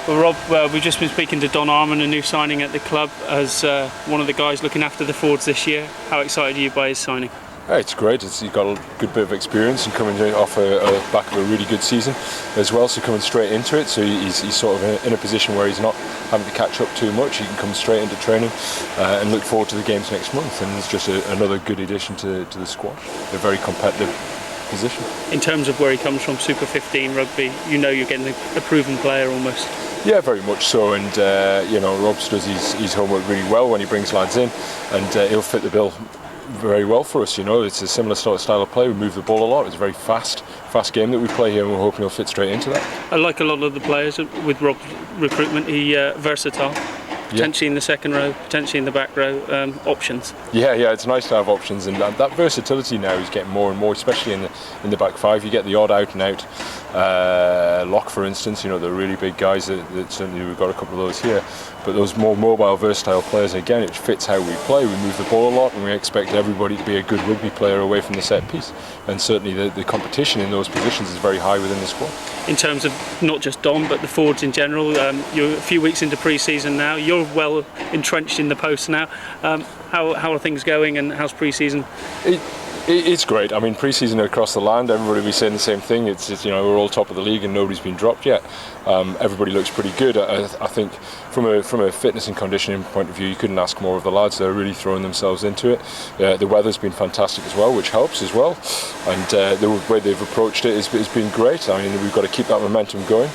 Well, Rob, we've just been speaking to Don Arman, a new signing at the club, as one of the guys looking after the forwards this year. How excited are you by his signing? Yeah, it's great. He's got a good bit of experience and coming off a back of a really good season as well, so coming straight into it. So he's sort of in a position where he's not having to catch up too much. He can come straight into training and look forward to the games next month. And it's just another good addition to the squad. They're very competitive position. In terms of where he comes from, Super 15 rugby, you know you're getting a proven player almost. Yeah, very much so, and Robs does his homework really well when he brings lads in, and he'll fit the bill very well for us. It's a similar style of play. We move the ball a lot. It's a very fast game that we play here, and we're hoping he'll fit straight into that. I like a lot of the players with Rob's recruitment. He's versatile. Potentially in the second row, potentially in the back row, options. Yeah, it's nice to have options, and that versatility now is getting more and more, especially in the back five. You get the odd out and out lock, for instance. They're really big guys. That certainly we've got a couple of those here, but those more mobile, versatile players, again, it fits how we play. We move the ball a lot, and we expect everybody to be a good rugby player away from the set piece. And certainly the competition in those positions is very high within the squad. In terms of not just Dom, but the forwards in general, you're a few weeks into pre-season now. You're well entrenched in the post now. How are things going, and how's pre-season? It's great. I mean, pre-season across the land, everybody will be saying the same thing. It's we're all top of the league and nobody's been dropped yet. Everybody looks pretty good. I think from a fitness and conditioning point of view, you couldn't ask more of the lads. They're really throwing themselves into it. The weather's been fantastic as well, which helps as well. And the way they've approached it has been great. I mean, we've got to keep that momentum going.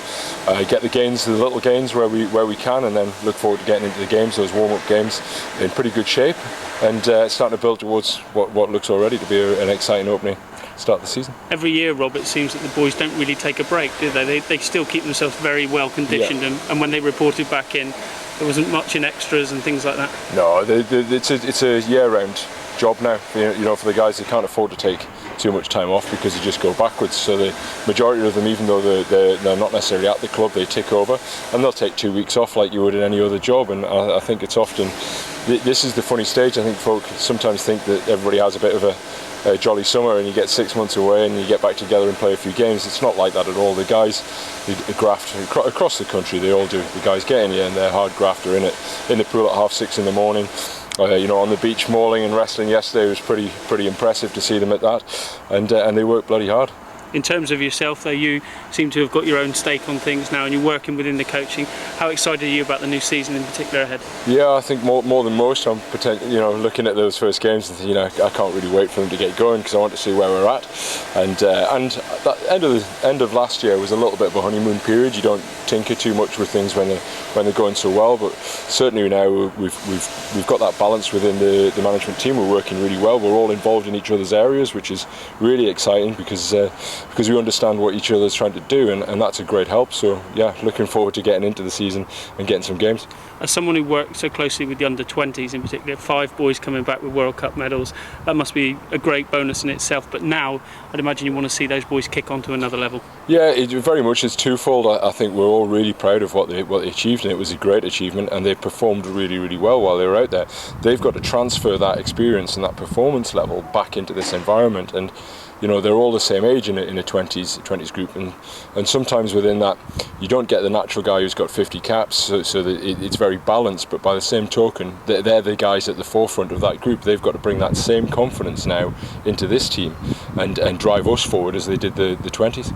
Get the little gains where we can, and then look forward to getting into the games, those warm-up games, in pretty good shape, and starting to build towards what looks already to be an exciting opening start of the season. Every year, Rob, it seems that the boys don't really take a break, do they? They still keep themselves very well conditioned, and when they reported back in, there wasn't much in extras and things like that. No, it's a year-round job now. For the guys, they can't afford to take too much time off because they just go backwards. So the majority of them, even though they're not necessarily at the club, they tick over, and they'll take 2 weeks off like you would in any other job. And I think it's often, this is the funny stage. I think folk sometimes think that everybody has a bit of a jolly summer and you get 6 months away and you get back together and play a few games. It's not like that at all. The guys, they graft across the country. They all do. The guys get in here and they're hard grafter in the pool at 6:30 in the morning. On the beach mauling and wrestling yesterday was pretty impressive to see them at that, and they work bloody hard. In terms of yourself, though, you seem to have got your own stake on things now, and you're working within the coaching. How excited are you about the new season in particular ahead? Yeah, I think more than most. I'm looking at those first games, and I can't really wait for them to get going because I want to see where we're at. And that end of last year was a little bit of a honeymoon period. You don't tinker too much with things when they're going so well, but certainly now we've got that balance within the management team. We're working really well. We're all involved in each other's areas, which is really exciting because we understand what each other's trying to do, and that's a great help. So yeah, looking forward to getting into the season and getting some games. As someone who worked so closely with the under-20s in particular, 5 boys coming back with World Cup medals, that must be a great bonus in itself. But now I'd imagine you want to see those boys kick on to another level. Yeah, it very much is twofold. I think we're all really proud of what they achieved, and it was a great achievement, and they performed really, really well while they were out there. They've got to transfer that experience and that performance level back into this environment, and they're all the same age in a 20s group, and sometimes within that you don't get the natural guy who's got 50 caps, so that it's very balanced. But by the same token, they're the guys at the forefront of that group. They've got to bring that same confidence now into this team and drive us forward as they did the 20s.